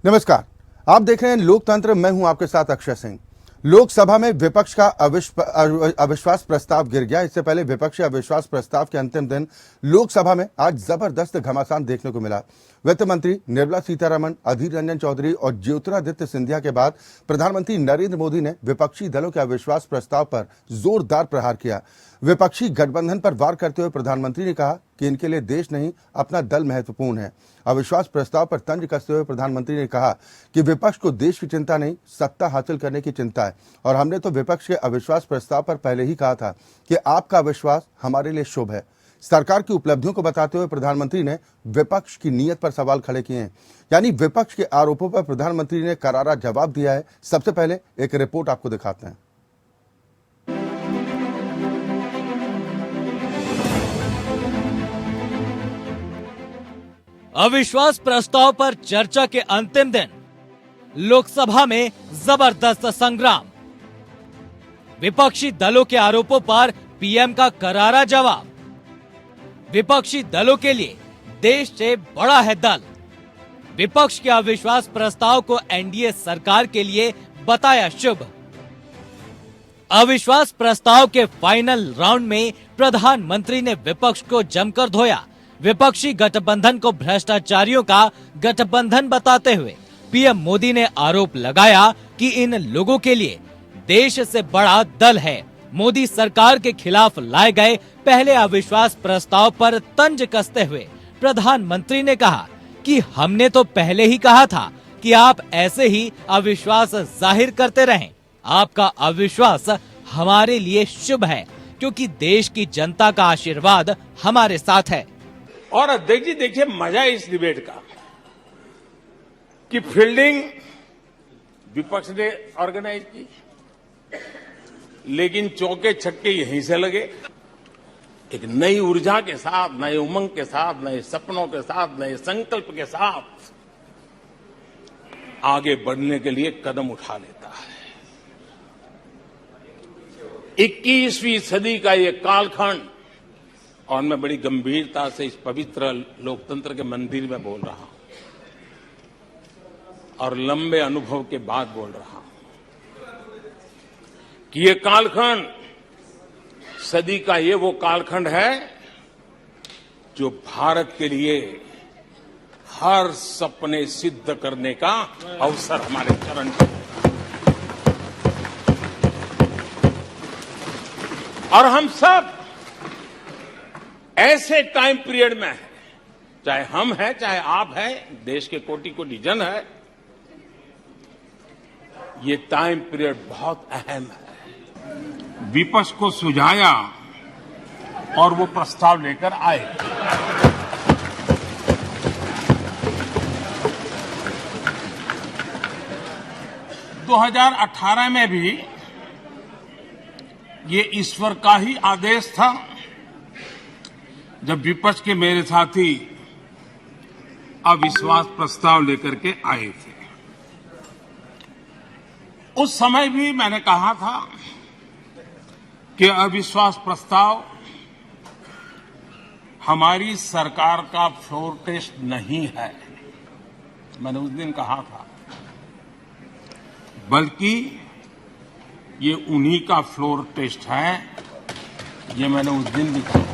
नमस्कार, आप देख रहे हैं लोकतंत्र। मैं हूं आपके साथ अक्षय सिंह। लोकसभा में विपक्ष का अविश्वास प्रस्ताव गिर गया। इससे पहले विपक्षी अविश्वास प्रस्ताव के अंतिम दिन लोकसभा में आज जबरदस्त घमासान देखने को मिला। वित्त मंत्री निर्मला सीतारमण, अधीर रंजन चौधरी और ज्योतिरादित्य सिंधिया के बाद प्रधानमंत्री नरेंद्र मोदी ने विपक्षी दलों के अविश्वास प्रस्ताव पर जोरदार प्रहार किया। विपक्षी गठबंधन पर वार करते हुए प्रधानमंत्री ने कहा कि इनके लिए देश नहीं, अपना दल महत्वपूर्ण है। अविश्वास प्रस्ताव पर तंज कसते हुए प्रधानमंत्री ने कहा कि विपक्ष को देश की चिंता नहीं, सत्ता हासिल करने की चिंता है। और हमने तो विपक्ष के अविश्वास प्रस्ताव पर पहले ही कहा था कि आपका अविश्वास हमारे लिए शुभ है। सरकार की उपलब्धियों को बताते हुए प्रधानमंत्री ने विपक्ष की नीयत पर सवाल खड़े किए हैं। यानी विपक्ष के आरोपों पर प्रधानमंत्री ने करारा जवाब दिया है। सबसे पहले एक रिपोर्ट आपको दिखाते हैं। अविश्वास प्रस्ताव पर चर्चा के अंतिम दिन लोकसभा में जबरदस्त संग्राम। विपक्षी दलों के आरोपों पर पीएम का करारा जवाब। विपक्षी दलों के लिए देश से बड़ा है दल। विपक्ष के अविश्वास प्रस्ताव को एनडीए सरकार के लिए बताया शुभ। अविश्वास प्रस्ताव के फाइनल राउंड में प्रधानमंत्री ने विपक्ष को जमकर धोया। विपक्षी गठबंधन को भ्रष्टाचारियों का गठबंधन बताते हुए पीएम मोदी ने आरोप लगाया कि इन लोगों के लिए देश से बड़ा दल है। मोदी सरकार के खिलाफ लाए गए पहले अविश्वास प्रस्ताव पर तंज कसते हुए प्रधानमंत्री ने कहा कि हमने तो पहले ही कहा था कि आप ऐसे ही अविश्वास जाहिर करते रहें। आपका अविश्वास हमारे लिए शुभ है क्योंकि देश की जनता का आशीर्वाद हमारे साथ है। और अध्यक्ष जी देखिए, मजा है इस डिबेट का कि फील्डिंग विपक्ष ने ऑर्गेनाइज की, लेकिन चौके छक्के यहीं से लगे। एक नई ऊर्जा के साथ, नए उमंग के साथ, नए सपनों के साथ, नए संकल्प के साथ आगे बढ़ने के लिए कदम उठा लेता है। 21वीं सदी का ये कालखंड, और मैं बड़ी गंभीरता से इस पवित्र लोकतंत्र के मंदिर में बोल रहा हूं और लंबे अनुभव के बाद बोल रहा हूं कि ये कालखंड, सदी का ये वो कालखंड है जो भारत के लिए हर सपने सिद्ध करने का अवसर हमारे चरण पर है। और हम सब ऐसे टाइम पीरियड में है, चाहे हम हैं, चाहे आप हैं, देश के कोटि कोटि जन है, ये टाइम पीरियड बहुत अहम है। विपक्ष को सुझाया और वो प्रस्ताव लेकर आए। दो 2018 में भी ये ईश्वर का ही आदेश था जब विपक्ष के मेरे साथी अविश्वास प्रस्ताव लेकर के आए थे। उस समय भी मैंने कहा था कि अविश्वास प्रस्ताव हमारी सरकार का फ्लोर टेस्ट नहीं है। मैंने उस दिन कहा था, बल्कि ये उन्हीं का फ्लोर टेस्ट है। ये मैंने उस दिन भी कहा।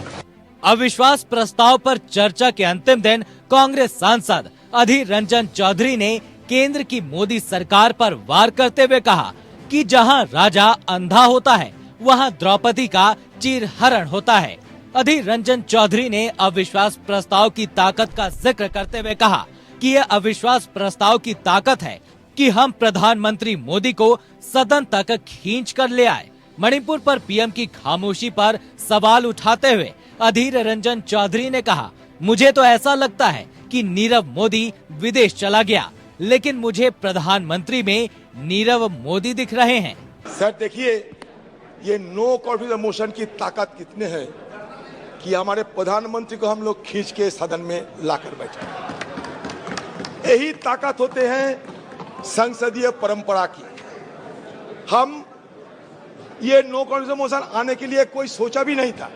अविश्वास प्रस्ताव पर चर्चा के अंतिम दिन कांग्रेस सांसद अधीर रंजन चौधरी ने केंद्र की मोदी सरकार पर वार करते हुए कहा कि जहां राजा अंधा होता है वहां द्रौपदी का चीरहरण होता है। अधीर रंजन चौधरी ने अविश्वास प्रस्ताव की ताकत का जिक्र करते हुए कहा कि यह अविश्वास प्रस्ताव की ताकत है कि हम प्रधानमंत्री मोदी को सदन तक खींच कर ले आए। मणिपुर पर पीएम की खामोशी पर सवाल उठाते हुए अधीर रंजन चौधरी ने कहा, मुझे तो ऐसा लगता है कि नीरव मोदी विदेश चला गया, लेकिन मुझे प्रधानमंत्री में नीरव मोदी दिख रहे हैं। सर देखिए, ये नो कॉन्फिडेंस मोशन की ताकत कितने है कि हमारे प्रधानमंत्री को हम लोग खींच के सदन में लाकर बैठे। यही ताकत होते हैं संसदीय परंपरा की। हम ये नो कॉन्फिडेंस मोशन आने के लिए कोई सोचा भी नहीं था।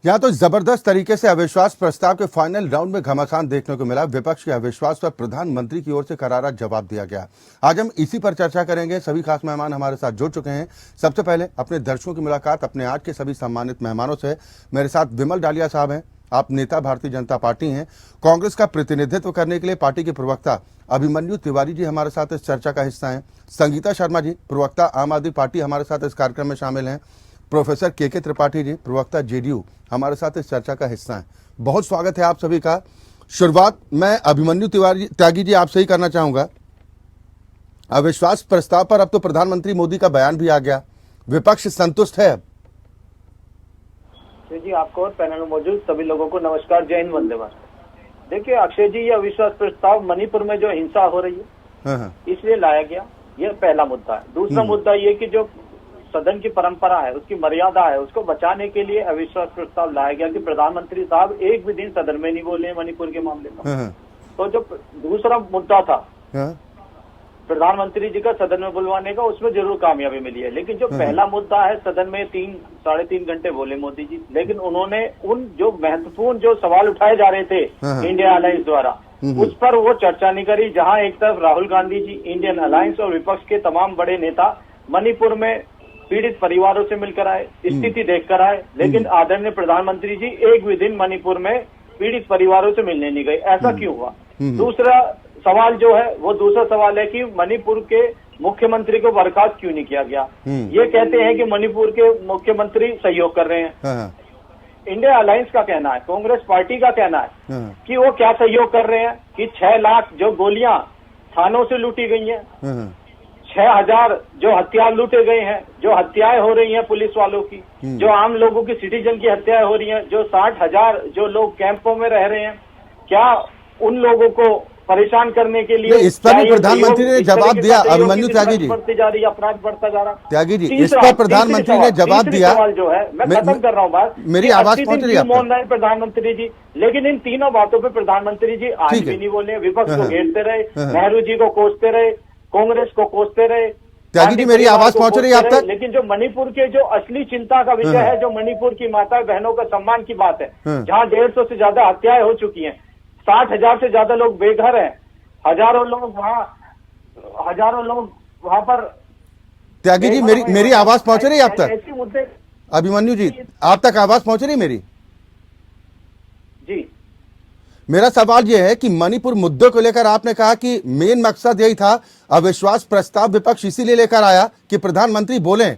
यहाँ तो जबरदस्त तरीके से अविश्वास प्रस्ताव के फाइनल राउंड में घमासान देखने को मिला। विपक्ष के अविश्वास पर प्रधानमंत्री की ओर से करारा जवाब दिया गया। आज हम इसी पर चर्चा करेंगे। सभी खास मेहमान हमारे साथ जुड़ चुके हैं। सबसे पहले अपने दर्शकों की मुलाकात अपने आज के सभी सम्मानित मेहमानों से। मेरे साथ विमल डालिया साहब हैं, आप नेता भारतीय जनता पार्टी हैं। कांग्रेस का प्रतिनिधित्व करने के लिए पार्टी के प्रवक्ता अभिमन्यु तिवारी जी हमारे साथ इस चर्चा का हिस्सा हैं। संगीता शर्मा जी, प्रवक्ता आम आदमी पार्टी, हमारे साथ इस कार्यक्रम में शामिल हैं। प्रोफेसर के त्रिपाठी जी, प्रवक्ता जेडीयू, हमारे साथ इस चर्चा का हिस्सा हैं। बहुत स्वागत है आप सभी का। शुरुआत मैं अभिमन्यु तिवारी त्यागी जी आपसे ही करना चाहूंगा। अविश्वास प्रस्ताव पर अब तो प्रधानमंत्री मोदी का बयान भी आ गया, विपक्ष संतुष्ट है अब? जी, आपको और पैनल में मौजूद सभी लोगों को नमस्कार, जय हिंद, वंदे मातरम। देखिए अक्षय जी, ये अविश्वास प्रस्ताव मणिपुर में जो हिंसा हो रही है इसलिए लाया गया, यह पहला मुद्दा है। दूसरा मुद्दा ये कि जो सदन की परंपरा है, उसकी मर्यादा है, उसको बचाने के लिए अविश्वास प्रस्ताव लाया गया कि प्रधानमंत्री साहब एक भी दिन सदन में नहीं बोले मणिपुर के मामले में। तो जो दूसरा मुद्दा था प्रधानमंत्री जी का सदन में बुलवाने का, उसमें जरूर कामयाबी मिली है। लेकिन जो पहला मुद्दा है, सदन में 3-3.5 घंटे बोले मोदी जी, लेकिन उन्होंने उन जो महत्वपूर्ण जो सवाल उठाए जा रहे थे इंडिया अलायंस द्वारा, उस पर वो चर्चा नहीं करी। जहां एक तरफ राहुल गांधी जी, इंडियन अलायंस और विपक्ष के तमाम बड़े नेता मणिपुर में पीड़ित परिवारों से मिलकर आए, स्थिति देखकर आए, लेकिन आदरणीय प्रधानमंत्री जी एक भी दिन मणिपुर में पीड़ित परिवारों से मिलने नहीं गए। ऐसा क्यों हुआ? दूसरा सवाल जो है, वो दूसरा सवाल है कि मणिपुर के मुख्यमंत्री को बर्खास्त क्यों नहीं किया गया? ये कहते हैं कि मणिपुर के मुख्यमंत्री सहयोग कर रहे हैं। इंडिया अलायंस का कहना है, कांग्रेस पार्टी का कहना है कि वो क्या सहयोग कर रहे हैं कि 6 लाख जो गोलियां थानों से लूटी गई हैं, 6000 जो हथियार लूटे गए हैं, जो हत्याएं हो रही हैं पुलिस वालों की, जो आम लोगों की सिटीजन की हत्याएं हो रही हैं, जो 60,000 जो लोग कैंपों में रह रहे हैं, क्या उन लोगों को परेशान करने के लिए इस पर भी प्रधानमंत्री ने जवाब दिया? अभिमन्यु त्यागी जी, बढ़ती जा रही है, अपराध बढ़ता जा रहा है। त्यागी जी, इस पर प्रधानमंत्री ने जवाब दिया। सवाल जो है, मैं खत्म कर रहा हूँ बात, मेरी आवाज पहुंच रही है मौन रहे प्रधानमंत्री जी, लेकिन इन तीनों बातों पे प्रधानमंत्री जी आज भी नहीं बोले। विपक्ष को घेरते रहे, नेहरू जी को कोसते रहे, कांग्रेस को कोसते रहे। त्यागी जी, मेरी आवाज पहुंच रही है आप तक? लेकिन जो मणिपुर के जो असली चिंता का विषय है, जो मणिपुर की माता बहनों का सम्मान की बात है, जहां 150 से ज्यादा हत्याएं हो चुकी हैं, 60,000 से ज्यादा लोग बेघर हैं, हजारों लोग वहां पर। त्यागी जी, मेरी आवाज पहुंच रही है आप तक? ऐसे मुद्दे, अभिमन्यु जी, आप तक आवाज पहुंच रही है मेरी? जी, मेरा सवाल यह है कि मणिपुर मुद्दे को लेकर आपने कहा कि मेन मकसद यही था, अविश्वास प्रस्ताव विपक्ष इसीलिए लेकर आया कि प्रधानमंत्री बोले,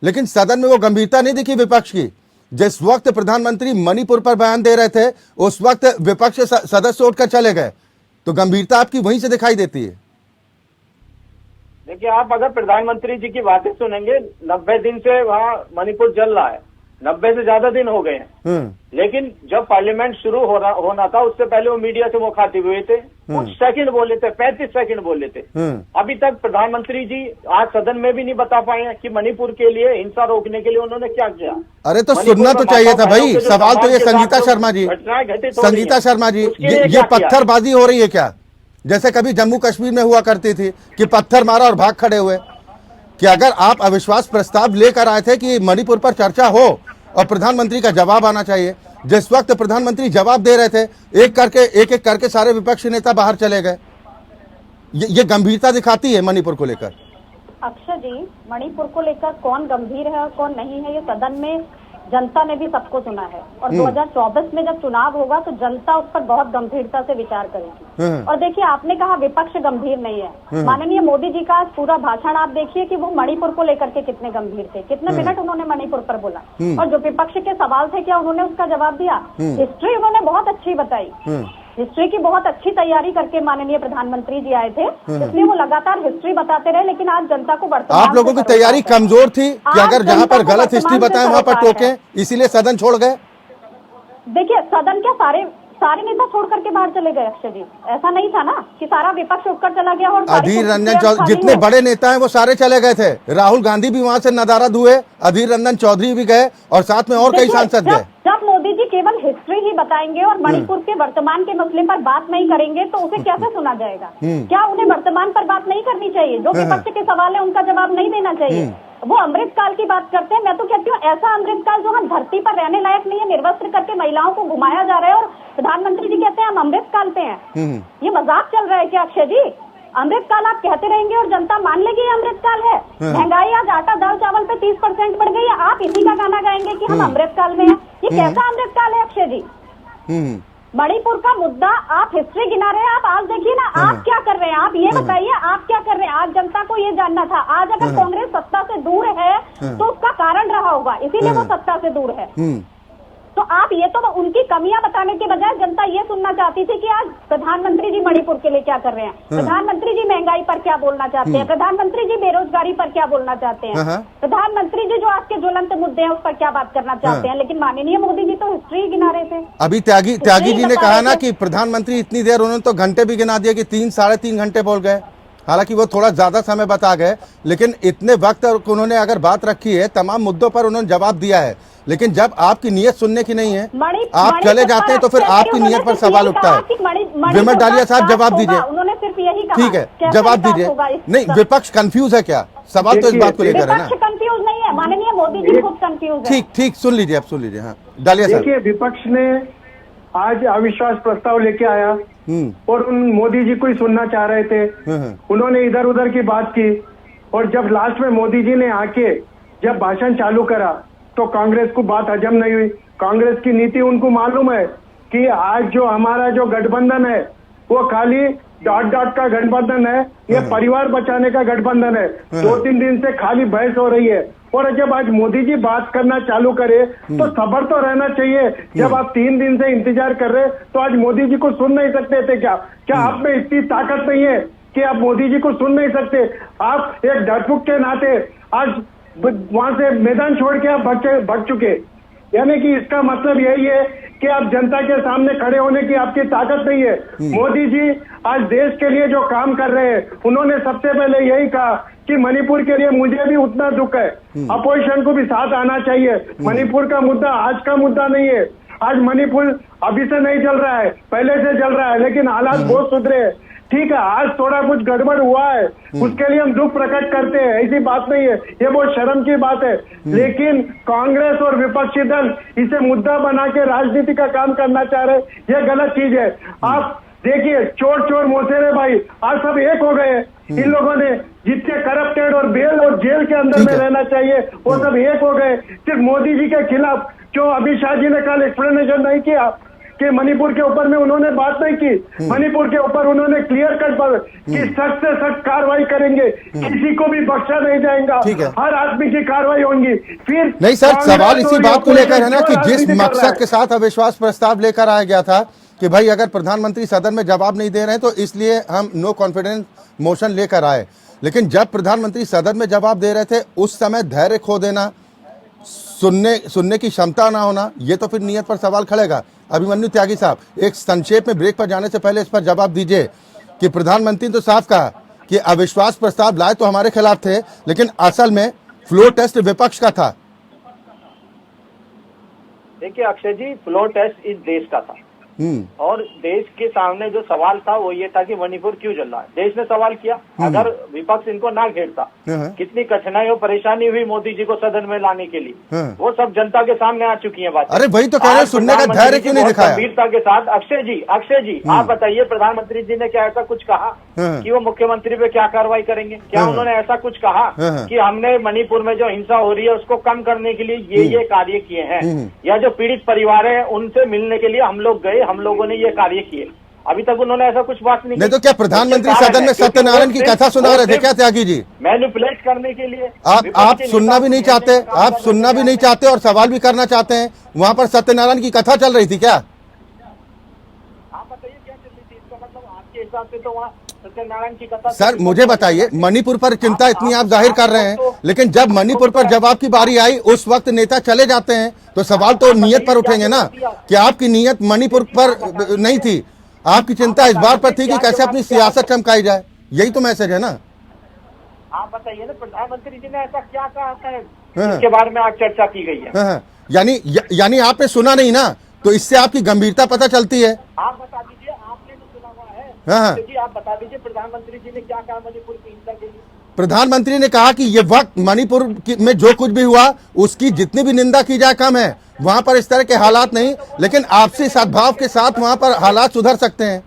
लेकिन सदन में वो गंभीरता नहीं दिखी विपक्ष की। जिस वक्त प्रधानमंत्री मणिपुर पर बयान दे रहे थे, उस वक्त विपक्ष सदस्य उठकर चले गए, तो गंभीरता आपकी वहीं से दिखाई देती है। देखिए, आप अगर प्रधानमंत्री जी की बातें सुनेंगे, 90 दिन से वहाँ मणिपुर जल रहा है, 90 से ज्यादा दिन हो गए हैं। लेकिन जब पार्लियामेंट शुरू होना था, उससे पहले वो मीडिया से मुखातिब हुए थे, कुछ सेकंड बोले थे, 35 सेकंड बोले थे। अभी तक प्रधानमंत्री जी आज सदन में भी नहीं बता पाए हैं कि मणिपुर के लिए, हिंसा रोकने के लिए उन्होंने क्या किया। अरे तो सुनना तो चाहिए था भाई। सवाल तो ये संगीता शर्मा जी, संगीता शर्मा जी, ये पत्थरबाजी हो रही है क्या? जैसे कभी जम्मू कश्मीर में हुआ करती थी कि पत्थर मारा और भाग खड़े हुए। कि अगर आप अविश्वास प्रस्ताव लेकर आए थे कि मणिपुर पर चर्चा हो और प्रधानमंत्री का जवाब आना चाहिए, जिस वक्त प्रधानमंत्री जवाब दे रहे थे, एक एक करके सारे विपक्षी नेता बाहर चले गए। ये गंभीरता दिखाती है मणिपुर को लेकर। अक्षय जी, मणिपुर को लेकर कौन गंभीर है और कौन नहीं है, ये सदन में जनता ने भी सबको सुना है। और 2024 में जब चुनाव होगा तो जनता उस पर बहुत गंभीरता से विचार करेगी। और देखिए, आपने कहा विपक्ष गंभीर नहीं है। माननीय मोदी जी का पूरा भाषण आप देखिए कि वो मणिपुर को लेकर के कितने गंभीर थे, कितने मिनट उन्होंने मणिपुर पर बोला। और जो विपक्ष के सवाल थे, क्या उन्होंने उसका जवाब दिया? हिस्ट्री उन्होंने बहुत अच्छी बताई, हिस्ट्री की बहुत अच्छी तैयारी करके माननीय प्रधानमंत्री जी आए थे, इसलिए वो लगातार हिस्ट्री बताते रहे। लेकिन आज जनता को वर्तमान, आप लोगों की तैयारी कमजोर थी कि अगर जहां पर गलत हिस्ट्री बताए वहां पर टोके, इसीलिए सदन छोड़ गए? देखिए, सदन क्या सारे नेता छोड़ करके बाहर चले गए अक्षय जी? ऐसा नहीं था ना कि सारा विपक्ष उठकर चला गया और अधीर रंजन चौधरी, जितने बड़े नेता हैं वो सारे चले गए थे। राहुल गांधी भी वहां से नदारद हुए, अधीर रंजन चौधरी भी गए और साथ में और कई सांसद गए। जब मोदी जी केवल हिस्ट्री ही बताएंगे और मणिपुर के वर्तमान के मसले पर बात नहीं करेंगे तो उसे कैसे सुना जाएगा? क्या उन्हें वर्तमान पर बात नहीं करनी चाहिए? जो विपक्ष के सवाल है उनका जवाब नहीं देना चाहिए? वो अमृतकाल की बात करते हैं। मैं तो कहती हूँ ऐसा अमृतकाल जो हम धरती पर रहने लायक नहीं है, निर्वस्त्र करके महिलाओं को घुमाया जा रहा है और प्रधानमंत्री जी कहते हैं हम अमृतकाल पे हैं। ये मजाक चल रहा है क्या अक्षय जी? अमृतकाल आप कहते रहेंगे और जनता मान लेगी ये अमृतकाल है। महंगाई आज आटा दाल चावल पे 30% बढ़ गई है, आप इसी का गाना गाएंगे कि हम अमृतकाल में हैं। ये कैसा अमृतकाल है अक्षय जी? मणिपुर का मुद्दा आप हिस्ट्री गिना रहे हैं। आप आज देखिए ना, आप क्या कर रहे हैं? आप ये बताइए आप क्या कर रहे हैं? आज जनता को ये जानना था। आज अगर कांग्रेस सत्ता से दूर है तो उसका कारण रहा होगा, इसीलिए वो सत्ता से दूर है। तो आप ये तो उनकी कमियां बताने के बजाय जनता ये सुनना चाहती थी कि आज प्रधानमंत्री जी मणिपुर के लिए क्या कर रहे हैं, प्रधानमंत्री जी महंगाई पर क्या बोलना चाहते हैं, प्रधानमंत्री जी बेरोजगारी पर क्या बोलना चाहते हैं, प्रधानमंत्री जी जो आज के ज्वलंत मुद्दे हैं उस पर क्या बात करना चाहते हैं। लेकिन माननीय मोदी जी तो हिस्ट्री गिना रहे थे। अभी त्यागी जी ने कहा ना कि प्रधानमंत्री इतनी देर, उन्होंने तो घंटे भी गिना दिए कि 3-3.5 घंटे बोल गए। हालांकि वो थोड़ा ज्यादा समय बता गए, लेकिन इतने वक्त उन्होंने अगर बात रखी है, तमाम मुद्दों पर उन्होंने जवाब दिया है। लेकिन जब आपकी नीयत सुनने की नहीं है, आप चले जाते हैं, तो फिर आपकी नीयत पर सवाल उठता है। विमल डालिया साहब जवाब दीजिए। उन्होंने सिर्फ यही कहा, ठीक है, जवाब दीजिए। नहीं, विपक्ष कंफ्यूज है क्या? सवाल तो इस बात को लेकर है ना। कंफ्यूज नहीं है, माननीय मोदी जी खुद कंफ्यूज है। ठीक, सुन लीजिए, आप सुन लीजिए। हाँ, डालिया साहब। देखिए, विपक्ष ने आज अविश्वास प्रस्ताव लेके आया और उन मोदी जी को ही सुनना चाह रहे थे। उन्होंने इधर उधर की बात की और जब लास्ट में मोदी जी ने आके जब भाषण चालू करा तो कांग्रेस को बात हजम नहीं हुई। कांग्रेस की नीति उनको मालूम है कि आज जो हमारा जो गठबंधन है वो खाली डॉट का गठबंधन है, ये परिवार बचाने का गठबंधन है। 2-3 दिन से खाली बहस हो रही है और जब आज मोदी जी बात करना चालू करे तो सब्र तो रहना चाहिए। जब आप 3 दिन से इंतजार कर रहे तो आज मोदी जी को सुन नहीं सकते थे क्या? क्या आप में इतनी ताकत नहीं है कि आप मोदी जी को सुन नहीं सकते? आप एक डरपुक के नाते आज वहां से मैदान छोड़ के आप भाग चुके। यानी कि इसका मतलब यही है कि आप जनता के सामने खड़े होने की आपकी ताकत नहीं है। मोदी जी आज देश के लिए जो काम कर रहे हैं, उन्होंने सबसे पहले यही कहा कि मणिपुर के लिए मुझे भी उतना दुख है, अपोजिशन को भी साथ आना चाहिए। मणिपुर का मुद्दा आज का मुद्दा नहीं है। आज मणिपुर अभी से नहीं चल रहा है, पहले से चल रहा है, लेकिन हालात बहुत सुधरे हैं। ठीक है, आज थोड़ा कुछ गड़बड़ हुआ है, उसके लिए हम दुख प्रकट करते हैं, ऐसी बात नहीं है, ये बहुत शर्म की बात है। लेकिन कांग्रेस और विपक्षी दल इसे मुद्दा बना के राजनीति का काम करना चाह रहे, ये गलत चीज है। आप देखिए, चोर मोसेरे भाई आज सब एक हो गए। इन लोगों ने जितने करप्टेड और बेल और जेल के अंदर में रहना चाहिए वो सब एक हो गए। सिर्फ मोदी जी के खिलाफ जो अमित शाह जी ने कल एक्सप्लेनेशन नहीं किया कि मणिपुर के ऊपर में उन्होंने बात नहीं की। मणिपुर के ऊपर उन्होंने क्लियर कट कि सख्त से सख्त कार्रवाई करेंगे, किसी को भी बख्शा नहीं जाएगा, हर आदमी की कार्रवाई होगी। फिर नहीं सर, सवाल इसी बात को लेकर है ना कि जिस मकसद के साथ अविश्वास प्रस्ताव लेकर आया गया था कि भाई अगर प्रधानमंत्री सदन में जवाब नहीं दे रहे हैं तो इसलिए हम नो कॉन्फिडेंस मोशन लेकर आए। लेकिन जब प्रधानमंत्री सदन में जवाब दे रहे थे उस समय धैर्य खो देना, सुनने की क्षमता ना होना, ये तो फिर नीयत पर सवाल खड़ेगा। अभिमन्यु त्यागी साहब, एक संक्षेप में ब्रेक पर जाने से पहले इस पर जवाब दीजिए कि प्रधानमंत्री तो साफ कहा कि अविश्वास प्रस्ताव लाए तो हमारे खिलाफ थे, लेकिन असल में फ्लोर टेस्ट विपक्ष का था। देखिए अक्षय जी, फ्लोर टेस्ट इस देश का था और देश के सामने जो सवाल था वो ये था कि मणिपुर क्यों जल रहा है। देश ने सवाल किया, अगर विपक्ष इनको ना घेरता कितनी कठिनाई और परेशानी हुई मोदी जी को सदन में लाने के लिए, वो सब जनता के सामने आ चुकी है बात। अरे वही तो कह रहे हैं, सुनने का धैर्य क्यों नहीं दिखाया गंभीरता के साथ। अक्षय जी आप बताइए, प्रधानमंत्री जी ने क्या ऐसा कुछ कहा कि वो मुख्यमंत्री पे क्या कार्रवाई करेंगे? क्या उन्होंने ऐसा कुछ कहा कि हमने मणिपुर में जो हिंसा हो रही है उसको कम करने के लिए ये कार्य किए हैं, या जो पीड़ित परिवार है उनसे मिलने के लिए हम लोग गए, हम लोगों ने ये कार्य किए? अभी तक उन्होंने ऐसा कुछ बात नहीं तो क्या प्रधानमंत्री सदन में सत्यनारायण की कथा सुना रहे थे क्या त्यागी जी? मैनिपुलेट करने के लिए आप सुनना भी नहीं चाहते, आप सुनना भी नहीं चाहते और सवाल भी करना चाहते हैं। वहां पर सत्यनारायण की कथा चल रही थी क्या? आप बताइए क्या चल रही थी? इसका मतलब आपके हिसाब से तो वहाँ सत्यनारायण की कथा। सर मुझे बताइए, मणिपुर पर चिंता इतनी आप जाहिर कर रहे हैं, लेकिन जब मणिपुर पर जवाब की बारी आई उस वक्त नेता चले जाते हैं तो सवाल तो नीयत पर उठेंगे ना कि आपकी नीयत मणिपुर पर नहीं थी, आपकी चिंता इस बात पर थी कि कैसे अपनी सियासत चमकाई जाए। यही तो मैसेज है ना। आप बताइए ना, प्रधानमंत्री जी ने ऐसा क्या कहा है इसके बारे में आज चर्चा की गई है? यानी आपने सुना नहीं ना, तो इससे आपकी गंभीरता पता चलती है। आप बता दीजिए, आपने तो सुना हुआ है जी, आप बता दीजिए प्रधानमंत्री जी ने क्या कहा मणिपुर की हिंसा के लिए? प्रधानमंत्री ने कहा कि ये वक्त मणिपुर में जो कुछ भी हुआ उसकी जितनी भी निंदा की जाए कम है, वहां पर इस तरह के हालात नहीं, लेकिन आपसी सद्भाव के साथ वहां पर हालात सुधर सकते हैं।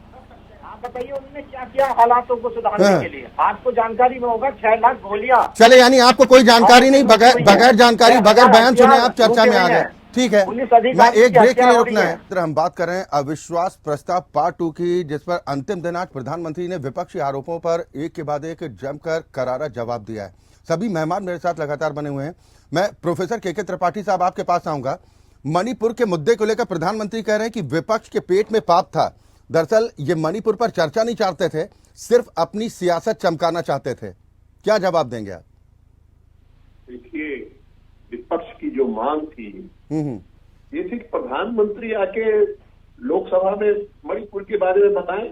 आप बताइए उन्होंने क्या किया हालातों को सुधारने के लिए? आपको जानकारी में होगा 6 लाख गोलियां। चले, यानी आपको कोई जानकारी नहीं, बगैर जानकारी बगैर बयान सुने आप चर्चा में आ गए। ठीक है, मैं एक ब्रेक के लिए रुकना है। हम बात कर रहे हैं अविश्वास प्रस्ताव पार्ट 2 की, जिस पर अंतिम दिन आज प्रधानमंत्री ने विपक्षी आरोपों पर एक के बाद एक जमकर करारा जवाब दिया है। सभी मेहमान मेरे साथ लगातार बने हुए हैं। मैं प्रोफेसर के त्रिपाठी साहब आपके पास आऊंगा। मणिपुर के मुद्दे को लेकर प्रधानमंत्री कह रहे हैं कि विपक्ष के पेट में पाप था। दरअसल ये मणिपुर पर चर्चा नहीं चाहते थे, सिर्फ अपनी सियासत चमकाना चाहते थे। क्या जवाब देंगे आप? देखिए, विपक्ष की जो मांग थी ये थी कि प्रधानमंत्री आके लोकसभा में मणिपुर के बारे में बताएं,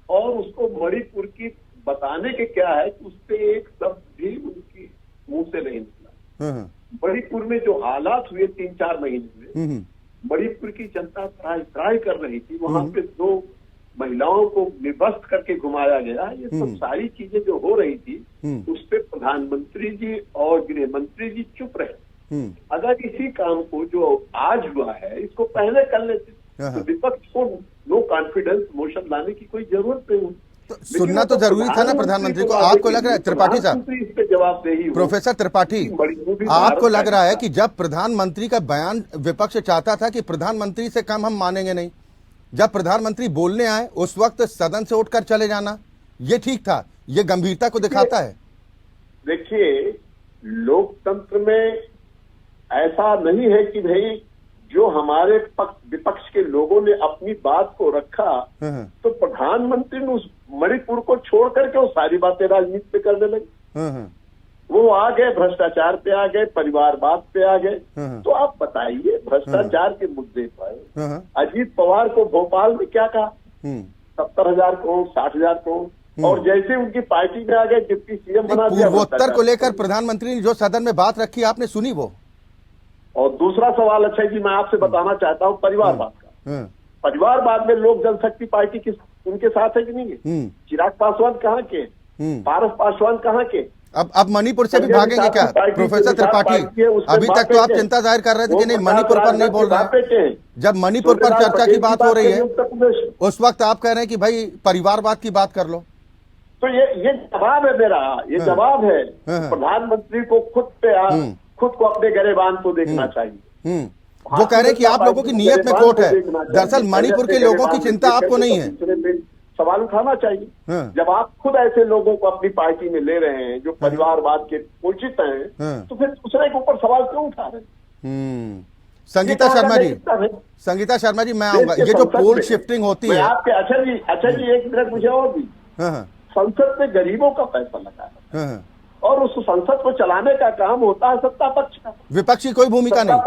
और उसको मणिपुर की बताने के क्या है कि उससे एक शब्द भी उनकी मुंह से नहीं निकला। मणिपुर में जो हालात हुए 3-4 महीने में, मणिपुर की जनता त्राही कर रही थी। वहां पे 2 महिलाओं को निबस्त करके घुमाया गया। ये सब सारी चीजें जो हो रही थी उस पे प्रधानमंत्री जी और गृह मंत्री जी चुप रहे। अगर इसी काम को जो आज हुआ है इसको पहले कर लेते तो विपक्ष को नो कॉन्फिडेंस मोशन लाने की कोई जरूरत नहीं होती। तो सुनना तो जरूरी था ना प्रधानमंत्री को। आपको लग रहा है त्रिपाठी साहब, इस पे जवाबदेही प्रोफेसर त्रिपाठी, आपको लग रहा है कि जब प्रधानमंत्री का बयान विपक्ष चाहता था कि प्रधानमंत्री से कम हम मानेंगे नहीं, जब प्रधानमंत्री बोलने आए उस वक्त सदन से उठकर चले जाना, ये ठीक था? ये गंभीरता को दिखाता है? देखिए, लोकतंत्र में ऐसा नहीं है कि भाई जो हमारे विपक्ष के लोगों ने अपनी बात को रखा तो प्रधानमंत्री ने उस मणिपुर को छोड़ करके वो सारी बातें राजनीति पे करने लगे। वो आ गए भ्रष्टाचार पे, आ गए परिवारवाद पे, आ गए। तो आप बताइए, भ्रष्टाचार के मुद्दे पर अजीत पवार को भोपाल में क्या कहा? 70,000 करोड़, 60,000 करोड़, और जैसे उनकी पार्टी में आ गए डिप्टी सीएम बना दिया। पूर्वोत्तर को लेकर प्रधानमंत्री ने जो सदन में बात रखी, आपने सुनी वो? और दूसरा सवाल अच्छा जी, मैं आपसे बताना चाहता हूँ परिवारवाद का। परिवारवाद में लोक जनशक्ति पार्टी किस उनके साथ है कि नहीं है? चिराग पासवान कहाँ के? पारस पासवान कहाँ के? अब मणिपुर से भी भागेंगे क्या प्रोफेसर त्रिपाठी? अभी तक तो आप चिंता जाहिर कर रहे थे कि नहीं मणिपुर पर नहीं बोल रहे हैं। जब मणिपुर पर चर्चा की बात हो रही है उस वक्त आप कह रहे हैं कि भाई परिवारवाद की बात कर लो। तो ये जवाब है मेरा, ये जवाब है। प्रधानमंत्री को खुद को अपने गरेबान को देखना चाहिए। वो कह रहे हैं कि आप लोगों की नीयत में खोट है। दरअसल मणिपुर के लोगों की चिंता आपको नहीं है। सवाल उठाना चाहिए। जब आप खुद ऐसे लोगों को अपनी पार्टी में ले रहे हैं जो परिवारवाद के उचित हैं, तो फिर दूसरे के ऊपर सवाल क्यों उठा रहे हैं? संगीता शर्मा जी, मैं आऊंगा। ये जो पोल शिफ्टिंग होती है आपके, अच्छा जी एक मिनट मुझे और भी। संसद में गरीबों का पैसा लगा है और उस संसद को चलाने का काम होता है सत्ता पक्ष का। विपक्ष की कोई भूमिका नहीं।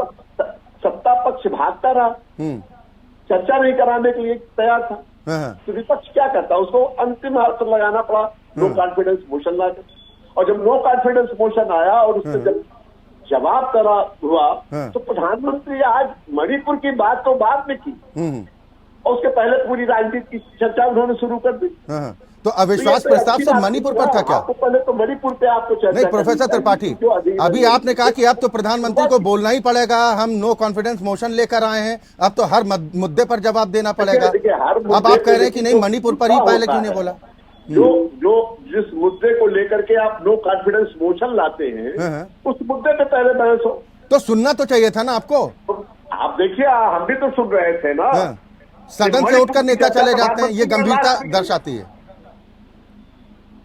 सत्ता पक्ष भागता रहा, चर्चा नहीं कराने के लिए तैयार था। तो विपक्ष क्या करता? उसको अंतिम हाथ लगाना पड़ा नो कॉन्फिडेंस मोशन लाकर। और जब नो कॉन्फिडेंस मोशन आया और उससे जब जवाब करा हुआ तो प्रधानमंत्री आज मणिपुर की बात तो बाद में की और उसके पहले पूरी राजनीति की चर्चा उन्होंने शुरू कर दी। तो अविश्वास प्रस्ताव से मणिपुर पर था क्या? पहले तो मणिपुर पे आपको चर्चा नहीं प्रोफेसर त्रिपाठी, अभी आपने कहा कि अब तो प्रधानमंत्री को बोलना ही पड़ेगा, हम नो कॉन्फिडेंस मोशन लेकर आए हैं, अब तो हर मुद्दे पर जवाब देना पड़ेगा। अब आप कह रहे हैं कि नहीं मणिपुर पर ही पहले क्यों नहीं बोला? जो जिस मुद्दे को लेकर के आप नो कॉन्फिडेंस मोशन लाते हैं उस मुद्दे पे पहले बहस हो। तो सुनना तो चाहिए था ना आपको। आप देखिए, हम भी तो सुन रहे थे ना। सदन से उठकर नेता चले जाते हैं, ये गंभीरता दर्शाती है।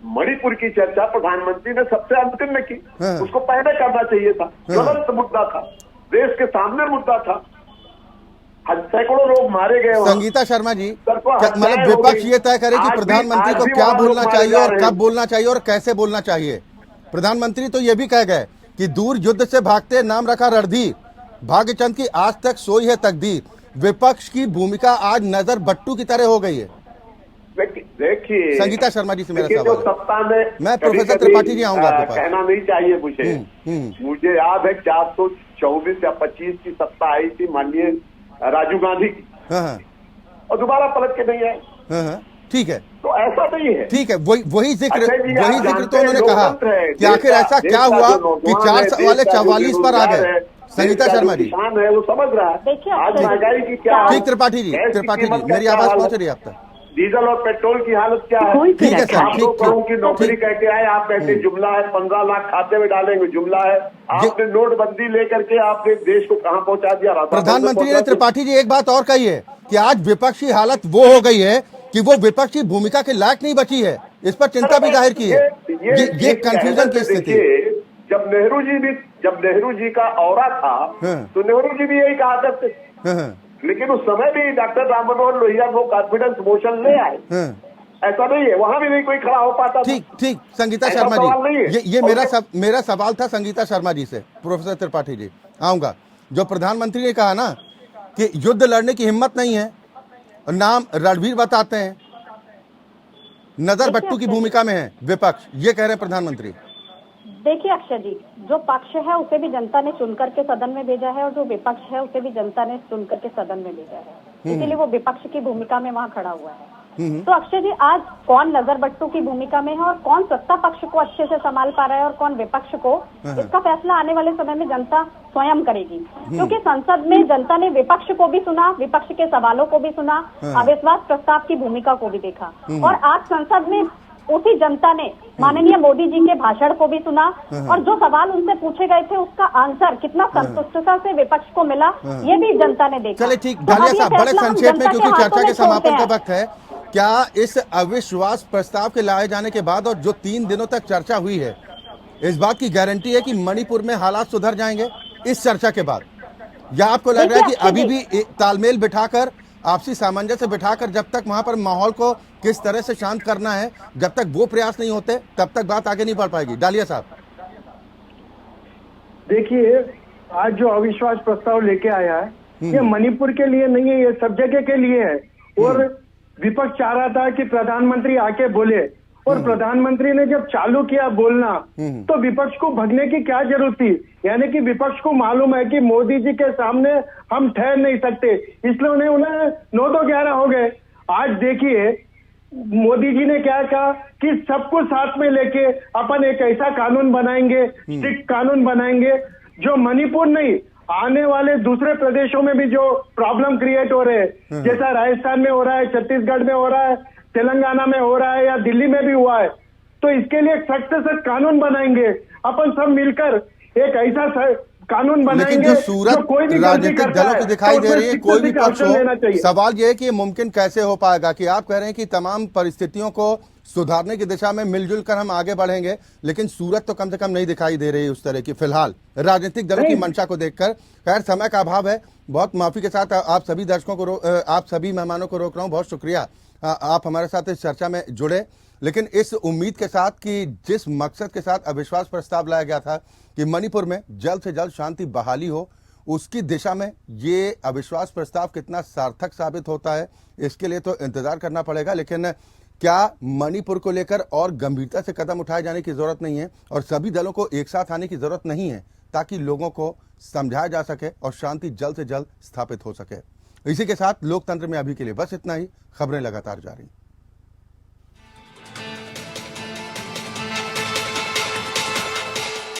मणिपुर की चर्चा प्रधानमंत्री ने सबसे अंतिम में की, उसको पहले करना चाहिए था। ज्वलंत मुद्दा था, देश के सामने मुद्दा था, सैकड़ों लोग मारे गए। संगीता शर्मा जी, मतलब विपक्ष ये तय करे कि प्रधानमंत्री को क्या बोलना चाहिए और कब बोलना चाहिए और कैसे बोलना चाहिए। प्रधानमंत्री तो ये भी कह गए कि दूर युद्ध से भागते नाम रखा रणधीर, भाग्यचंद की आज तक सोई है तकदीर। विपक्ष की भूमिका आज नजर बट्टू की तरह हो गई है। देखिए, संगीता शर्मा जी से मेरा सवाल, सत्ता में मैं प्रोफेसर त्रिपाठी जी आऊंगा आपके पास। कहना नहीं चाहिए मुझे याद है 424 या 25 की सत्ता आई थी माननीय राजीव गांधी की, और दोबारा पलट के नहीं आए। ठीक है, तो ऐसा नहीं है। ठीक है, वही जिक्र अच्छा जी, आप तो जानते उन्होंने हैं, कहा लोकतंत्र है, कि आखिर ऐसा देश क्या का हुआ जो कि नौजवान है, 4 वाले देश का जो 44 पर आ बेरोजगार गए। है, संगीता देश का शर्मा जो जी, किसान है वो समझ रहा है। देखिए, आज अक्षय जी, महंगाई की क्या ठीक, त्रिपाठी जी, गैस की त्रिपाठी जी, कीमत का मेरी क्या आवाज हाल पहुंच है? रही है आप तक? डीजल और पेट्रोल की हालत क्या है? ठीक है सर, आप ठीक, 2 करोड़ की ठीक, नौकरी ठीक। कह के आए, आप कहते जुमला है, 15 लाख खाते में डालेंगे, जुमला है। आपने नोटबंदी लेकर के आपने देश को कहां पहुंचा दिया? प्रधानमंत्री ने, त्रिपाठी जी, एक बात और कही है कि आज विपक्षी हालत वो हो गई है कि वो विपक्षी भूमिका के लायक नहीं बची है। इस पर चिंता भी जाहिर की है। ये कंफ्यूजन की स्थिति। जब नेहरू जी का औरा था तो नेहरू जी भी यही कहा करते, लेकिन उस समय भी डॉक्टर राम मनोहर लोहिया वो कॉन्फिडेंस मोशन ले आए। ऐसा नहीं है, वहां भी नहीं कोई खड़ा हो पाता। ठीक, ठीक, संगीता शर्मा जी, ये मेरा सवाल था संगीता शर्मा जी से। प्रोफेसर त्रिपाठी जी, आऊंगा। जो प्रधानमंत्री ने कहा ना कि युद्ध लड़ने की हिम्मत नहीं है, नाम रणवीर बताते हैं, नजर बट्टू की भूमिका में है विपक्ष, ये कह रहे हैं प्रधानमंत्री। देखिए अक्षय जी, जो पक्ष है उसे भी जनता ने चुन करके सदन में भेजा है और जो विपक्ष है उसे भी जनता ने चुन करके सदन में भेजा है, इसीलिए वो विपक्ष की भूमिका में वहाँ खड़ा हुआ है। तो अक्षय जी, आज कौन नजर बट्टू की भूमिका में है और कौन सत्ता पक्ष को अच्छे से संभाल पा रहा है और कौन विपक्ष को, इसका फैसला आने वाले समय में जनता स्वयं करेगी। क्योंकि संसद में जनता ने विपक्ष को भी सुना, विपक्ष के सवालों को भी सुना, अविश्वास प्रस्ताव की भूमिका को भी देखा, और आज संसद में उसी जनता ने माननीय मोदी जी के भाषण को भी सुना और जो सवाल उनसे पूछे गए थे उसका आंसर कितना संतुष्टता से विपक्ष को मिला, ये भी जनता ने देखा। चलिए ठीक, डालिया साहब, बड़े संक्षेप में, क्योंकि चर्चा के समापन का वक्त है, क्या इस अविश्वास प्रस्ताव के लाए जाने के बाद और जो 3 दिनों तक चर्चा हुई है, इस बात की गारंटी है कि मणिपुर में हालात सुधर जाएंगे इस चर्चा के बाद, या आपको लग रहा है कि अभी भी तालमेल बिठाकर, आपसी सामंजस्य बिठाकर, जब तक वहां पर माहौल को किस तरह से शांत करना है, जब तक वो प्रयास नहीं होते तब तक बात आगे नहीं बढ़ पाएगी? डालिया साहब, देखिए, आज जो अविश्वास प्रस्ताव लेके आया है, ये मणिपुर के लिए नहीं है, ये सब जगह के लिए है। और विपक्ष चाह रहा था कि प्रधानमंत्री आके बोले, और प्रधानमंत्री ने जब चालू किया बोलना, तो विपक्ष को भगने की क्या जरूरत थी? यानी कि विपक्ष को मालूम है कि मोदी जी के सामने हम ठहर नहीं सकते, इसलिए उन्हें 9-2-11 हो गए। आज देखिए, मोदी जी ने क्या कहा कि सबको साथ में लेके अपन एक ऐसा कानून बनाएंगे, स्ट्रिक्ट कानून बनाएंगे, जो मणिपुर नहीं, आने वाले दूसरे प्रदेशों में भी जो प्रॉब्लम क्रिएट हो रहे हैं, जैसा राजस्थान में हो रहा है, छत्तीसगढ़ में हो रहा है, तेलंगाना में हो रहा है, या दिल्ली में भी हुआ है, तो इसके लिए सख्त से कानून बनाएंगे। अपन सब मिलकर एक ऐसा कानून बनाएंगे। लेकिन जो सूरत राजनीतिक दलों की दिखाई दे रही है, कोई भी पक्ष हो, सवाल यह है कि मुमकिन कैसे हो पाएगा कि आप कह रहे हैं कि तमाम परिस्थितियों को सुधारने की दिशा में मिलजुल कर हम आगे बढ़ेंगे, लेकिन सूरत तो कम से कम नहीं दिखाई दे रही उस तरह की फिलहाल राजनीतिक दलों की मंशा को देखकर। खैर, समय का अभाव है, बहुत माफी के साथ आप सभी दर्शकों को, आप सभी मेहमानों को रोक रहा हूं। बहुत शुक्रिया आप हमारे साथ इस चर्चा में जुड़े, लेकिन इस उम्मीद के साथ कि जिस मकसद के साथ अविश्वास प्रस्ताव लाया गया था कि मणिपुर में जल्द से जल्द शांति बहाली हो, उसकी दिशा में ये अविश्वास प्रस्ताव कितना सार्थक साबित होता है, इसके लिए तो इंतजार करना पड़ेगा। लेकिन क्या मणिपुर को लेकर और गंभीरता से कदम उठाए जाने की जरूरत नहीं है और सभी दलों को एक साथ आने की जरूरत नहीं है, ताकि लोगों को समझाया जा सके और शांति जल्द से जल्द स्थापित हो सके। इसी के साथ लोकतंत्र में अभी के लिए बस इतना ही। खबरें लगातार जारी।